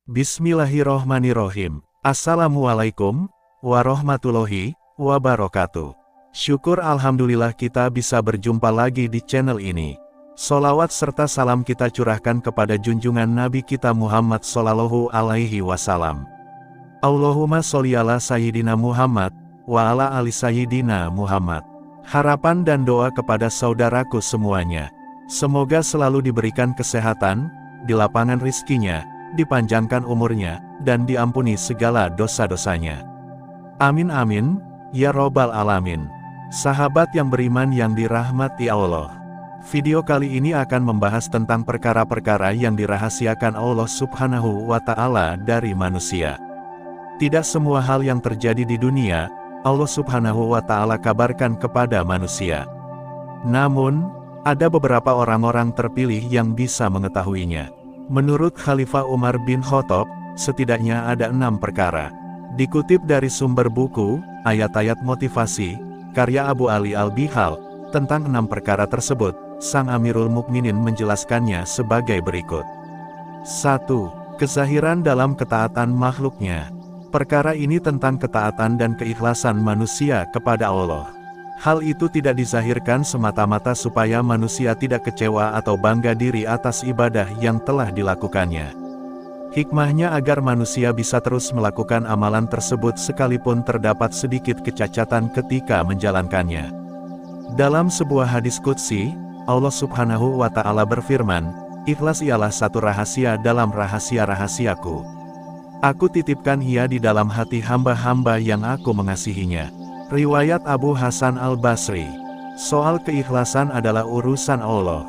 Bismillahirrohmanirrohim. Assalamualaikum warahmatullahi wabarakatuh. Syukur alhamdulillah kita bisa berjumpa lagi di channel ini. Sholawat serta salam kita curahkan kepada junjungan Nabi kita Muhammad Sallallahu Alaihi Wasallam. Allahumma sholli ala Sayyidina Muhammad wa ala ali Sayyidina Muhammad. Harapan dan doa kepada saudaraku semuanya. Semoga selalu diberikan kesehatan, dilapangkan rizkinya, dipanjangkan umurnya, dan diampuni segala dosa-dosanya. Amin amin, ya robbal alamin. Sahabat yang beriman yang dirahmati Allah. Video kali ini akan membahas tentang perkara-perkara yang dirahasiakan Allah Subhanahu wa Ta'ala dari manusia. Tidak semua hal yang terjadi di dunia, Allah Subhanahu wa Ta'ala kabarkan kepada manusia. Namun, ada beberapa orang-orang terpilih yang bisa mengetahuinya. Menurut Khalifah Umar bin Khattab, setidaknya ada 6 perkara. Dikutip dari sumber buku, ayat-ayat motivasi, karya Abu Ali Al-Bihal, tentang 6 perkara tersebut, Sang Amirul Mukminin menjelaskannya sebagai berikut. 1. Kezahiran dalam ketaatan makhluknya. Perkara ini tentang ketaatan dan keikhlasan manusia kepada Allah. Hal itu tidak dizahirkan semata-mata supaya manusia tidak kecewa atau bangga diri atas ibadah yang telah dilakukannya. Hikmahnya agar manusia bisa terus melakukan amalan tersebut sekalipun terdapat sedikit kecacatan ketika menjalankannya. Dalam sebuah hadis qudsi, Allah Subhanahu wa Ta'ala berfirman, "Ikhlas ialah satu rahasia dalam rahasia-rahasiaku. Aku titipkan ia di dalam hati hamba-hamba yang aku mengasihinya." Riwayat Abu Hasan Al-Basri. Soal keikhlasan adalah urusan Allah.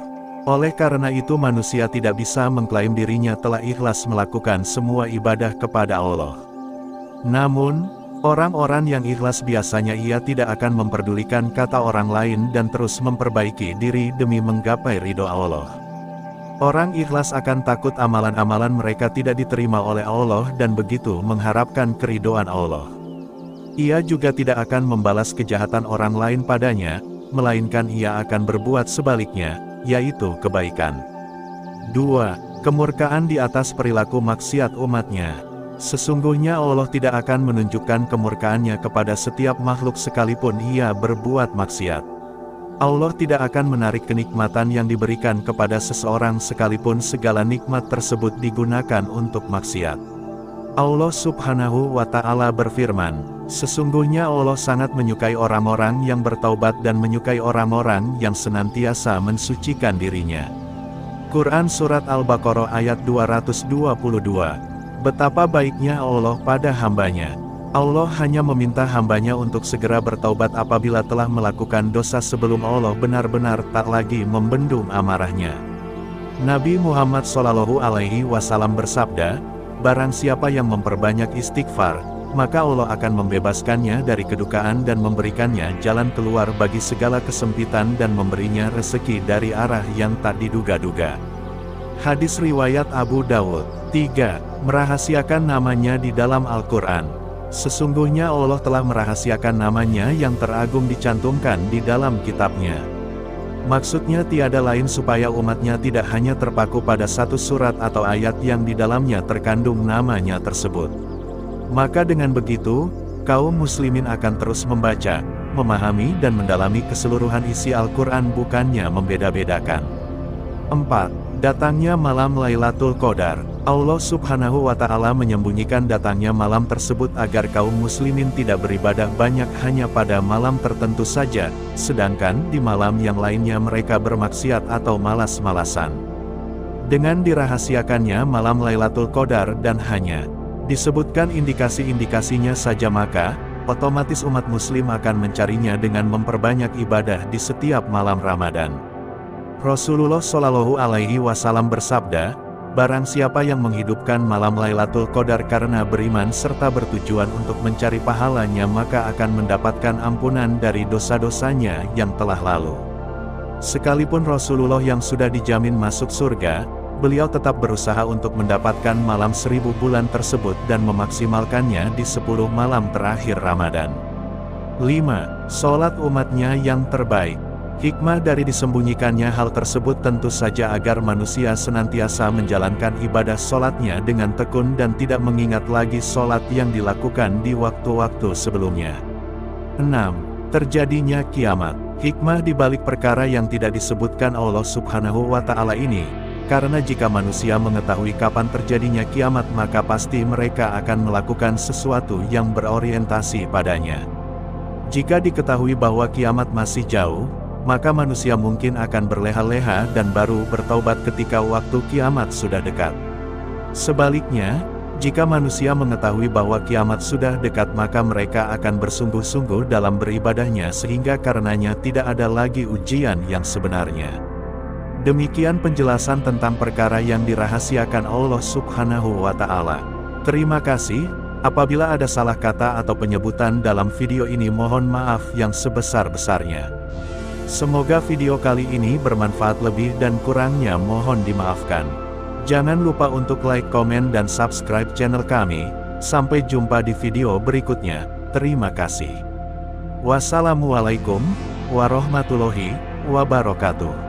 Oleh karena itu manusia tidak bisa mengklaim dirinya telah ikhlas melakukan semua ibadah kepada Allah. Namun, orang-orang yang ikhlas biasanya ia tidak akan memperdulikan kata orang lain dan terus memperbaiki diri demi menggapai ridho Allah. Orang ikhlas akan takut amalan-amalan mereka tidak diterima oleh Allah dan begitu mengharapkan keridhoan Allah. Ia juga tidak akan membalas kejahatan orang lain padanya, melainkan ia akan berbuat sebaliknya, yaitu kebaikan. 2. Kemurkaan di atas perilaku maksiat umatnya. Sesungguhnya Allah tidak akan menunjukkan kemurkaannya kepada setiap makhluk sekalipun ia berbuat maksiat. Allah tidak akan menarik kenikmatan yang diberikan kepada seseorang sekalipun segala nikmat tersebut digunakan untuk maksiat. Allah Subhanahu wa Ta'ala berfirman, "Sesungguhnya Allah sangat menyukai orang-orang yang bertaubat dan menyukai orang-orang yang senantiasa mensucikan dirinya." Quran Surat Al-Baqarah ayat 222. Betapa baiknya Allah pada hambanya. Allah hanya meminta hambanya untuk segera bertaubat apabila telah melakukan dosa sebelum Allah benar-benar tak lagi membendung amarahnya. Nabi Muhammad SAW bersabda, "Barang siapa yang memperbanyak istighfar, maka Allah akan membebaskannya dari kedukaan dan memberikannya jalan keluar bagi segala kesempitan dan memberinya rezeki dari arah yang tak diduga-duga." Hadis riwayat Abu Dawud. 3. Merahasiakan namanya di dalam Al-Quran. Sesungguhnya Allah telah merahasiakan namanya yang teragung dicantumkan di dalam kitabnya. Maksudnya tiada lain supaya umatnya tidak hanya terpaku pada satu surat atau ayat yang di dalamnya terkandung namanya tersebut. Maka dengan begitu, kaum muslimin akan terus membaca, memahami dan mendalami keseluruhan isi Al-Quran bukannya membeda-bedakan. 4. Datangnya malam Lailatul Qadar. Allah Subhanahu wa Ta'ala menyembunyikan datangnya malam tersebut agar kaum muslimin tidak beribadah banyak hanya pada malam tertentu saja, sedangkan di malam yang lainnya mereka bermaksiat atau malas-malasan. Dengan dirahasiakannya malam Lailatul Qadar dan hanya disebutkan indikasi-indikasinya saja, maka otomatis umat muslim akan mencarinya dengan memperbanyak ibadah di setiap malam Ramadan. Rasulullah Shallallahu Alaihi Wasallam bersabda, "Barang siapa yang menghidupkan malam Lailatul Qadar karena beriman serta bertujuan untuk mencari pahalanya, maka akan mendapatkan ampunan dari dosa-dosanya yang telah lalu." Sekalipun Rasulullah yang sudah dijamin masuk surga, beliau tetap berusaha untuk mendapatkan malam 1000 bulan tersebut dan memaksimalkannya di 10 malam terakhir Ramadan. 5. Sholat umatnya yang terbaik. Hikmah dari disembunyikannya hal tersebut tentu saja agar manusia senantiasa menjalankan ibadah sholatnya dengan tekun dan tidak mengingat lagi sholat yang dilakukan di waktu-waktu sebelumnya. 6. Terjadinya kiamat. Hikmah di balik perkara yang tidak disebutkan Allah Subhanahu wa Ta'ala ini, karena jika manusia mengetahui kapan terjadinya kiamat maka pasti mereka akan melakukan sesuatu yang berorientasi padanya. Jika diketahui bahwa kiamat masih jauh, maka manusia mungkin akan berleha-leha dan baru bertaubat ketika waktu kiamat sudah dekat. Sebaliknya, jika manusia mengetahui bahwa kiamat sudah dekat maka mereka akan bersungguh-sungguh dalam beribadahnya sehingga karenanya tidak ada lagi ujian yang sebenarnya. Demikian penjelasan tentang perkara yang dirahasiakan Allah Subhanahu wa Ta'ala. Terima kasih. Apabila ada salah kata atau penyebutan dalam video ini mohon maaf yang sebesar-besarnya. Semoga video kali ini bermanfaat, lebih dan kurangnya mohon dimaafkan. Jangan lupa untuk like, komen, dan subscribe channel kami. Sampai jumpa di video berikutnya. Terima kasih. Wassalamualaikum warahmatullahi wabarakatuh.